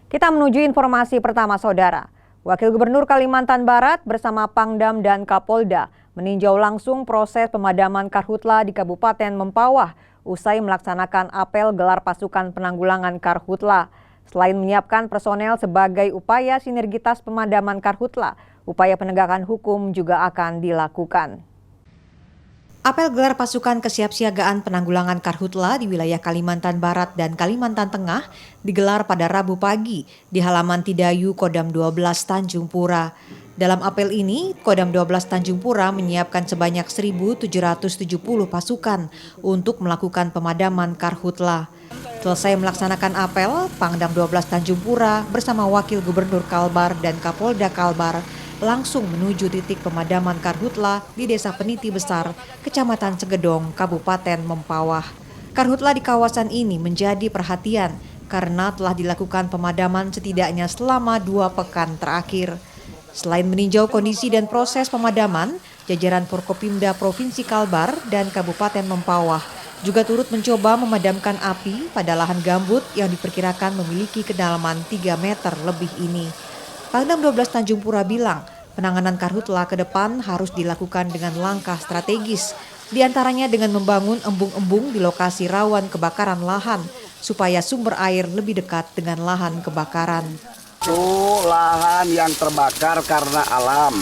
Kita menuju informasi pertama, Saudara. Wakil Gubernur Kalimantan Barat bersama Pangdam dan Kapolda meninjau langsung proses pemadaman karhutla di Kabupaten Mempawah usai melaksanakan apel gelar pasukan penanggulangan karhutla. Selain menyiapkan personel sebagai upaya sinergitas pemadaman karhutla, upaya penegakan hukum juga akan dilakukan. Apel gelar pasukan kesiapsiagaan penanggulangan karhutla di wilayah Kalimantan Barat dan Kalimantan Tengah digelar pada Rabu pagi di halaman Tidayu Kodam 12 Tanjung Pura. Dalam apel ini, Kodam 12 Tanjung Pura menyiapkan sebanyak 1.770 pasukan untuk melakukan pemadaman karhutla. Selesai melaksanakan apel, Pangdam 12 Tanjung Pura bersama Wakil Gubernur Kalbar dan Kapolda Kalbar langsung menuju titik pemadaman karhutla di Desa Peniti Besar, Kecamatan Segedong, Kabupaten Mempawah. Karhutla di kawasan ini menjadi perhatian karena telah dilakukan pemadaman setidaknya selama 2 pekan terakhir. Selain meninjau kondisi dan proses pemadaman, jajaran Forkopimda Provinsi Kalbar dan Kabupaten Mempawah juga turut mencoba memadamkan api pada lahan gambut yang diperkirakan memiliki kedalaman 3 meter lebih ini. Pangdam 12 Tanjung Pura bilang, penanganan karhutla ke depan harus dilakukan dengan langkah strategis, diantaranya dengan membangun embung-embung di lokasi rawan kebakaran lahan, supaya sumber air lebih dekat dengan lahan kebakaran. Itu lahan yang terbakar karena alam,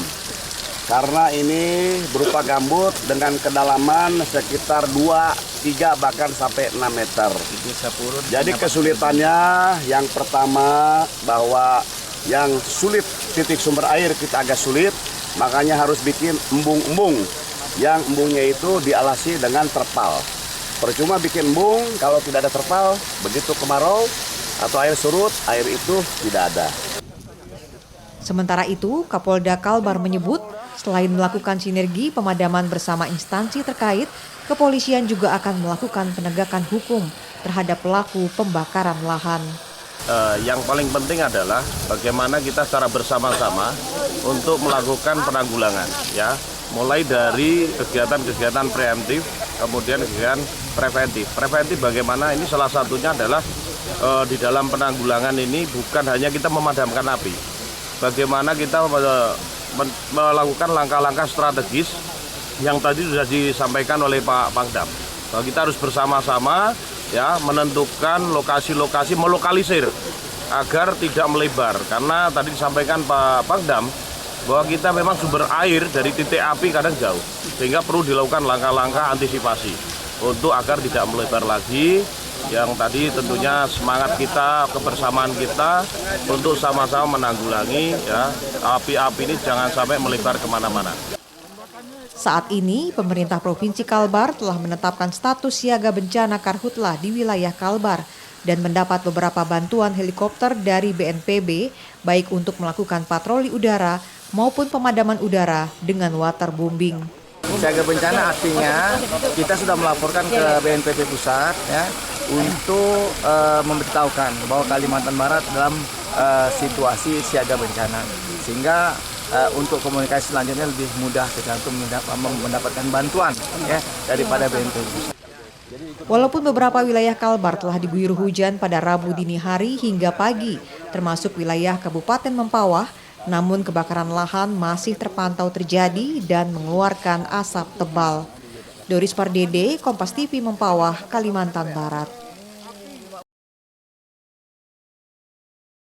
karena ini berupa gambut dengan kedalaman sekitar 2, 3 bahkan sampai 6 meter. Jadi kesulitannya yang pertama bahwa yang sulit titik sumber air kita agak sulit, makanya harus bikin embung-embung yang embungnya itu dialasi dengan terpal. Percuma bikin embung kalau tidak ada terpal, begitu kemarau atau air surut, air itu tidak ada. Sementara itu, Kapolda Kalbar menyebut selain melakukan sinergi pemadaman bersama instansi terkait, kepolisian juga akan melakukan penegakan hukum terhadap pelaku pembakaran lahan. Yang paling penting adalah bagaimana kita secara bersama-sama untuk melakukan penanggulangan, ya, mulai dari kegiatan-kegiatan preemptif, kemudian kegiatan preventif. Preventif bagaimana? Ini salah satunya adalah di dalam penanggulangan ini bukan hanya kita memadamkan api, bagaimana kita melakukan langkah-langkah strategis yang tadi sudah disampaikan oleh Pak Pangdam. Bahwa kita harus bersama-sama ya menentukan lokasi-lokasi, melokalisir agar tidak melebar, karena tadi disampaikan Pak Pangdam bahwa kita memang sumber air dari titik api kadang jauh, sehingga perlu dilakukan langkah-langkah antisipasi untuk agar tidak melebar lagi. Yang tadi tentunya semangat kita, kebersamaan kita untuk sama-sama menanggulangi ya api-api ini jangan sampai melebar kemana-mana. Saat ini, pemerintah Provinsi Kalbar telah menetapkan status siaga bencana karhutla di wilayah Kalbar dan mendapat beberapa bantuan helikopter dari BNPB, baik untuk melakukan patroli udara maupun pemadaman udara dengan waterbombing. Siaga bencana artinya kita sudah melaporkan ke BNPB pusat ya untuk memberitahukan bahwa Kalimantan Barat dalam situasi siaga bencana, sehingga untuk komunikasi selanjutnya lebih mudah kita untuk mendapatkan bantuan ya daripada BNPB. Walaupun beberapa wilayah Kalbar telah diguyur hujan pada Rabu dini hari hingga pagi, termasuk wilayah Kabupaten Mempawah, namun kebakaran lahan masih terpantau terjadi dan mengeluarkan asap tebal. Doris Pardede, Kompas TV Mempawah, Kalimantan Barat.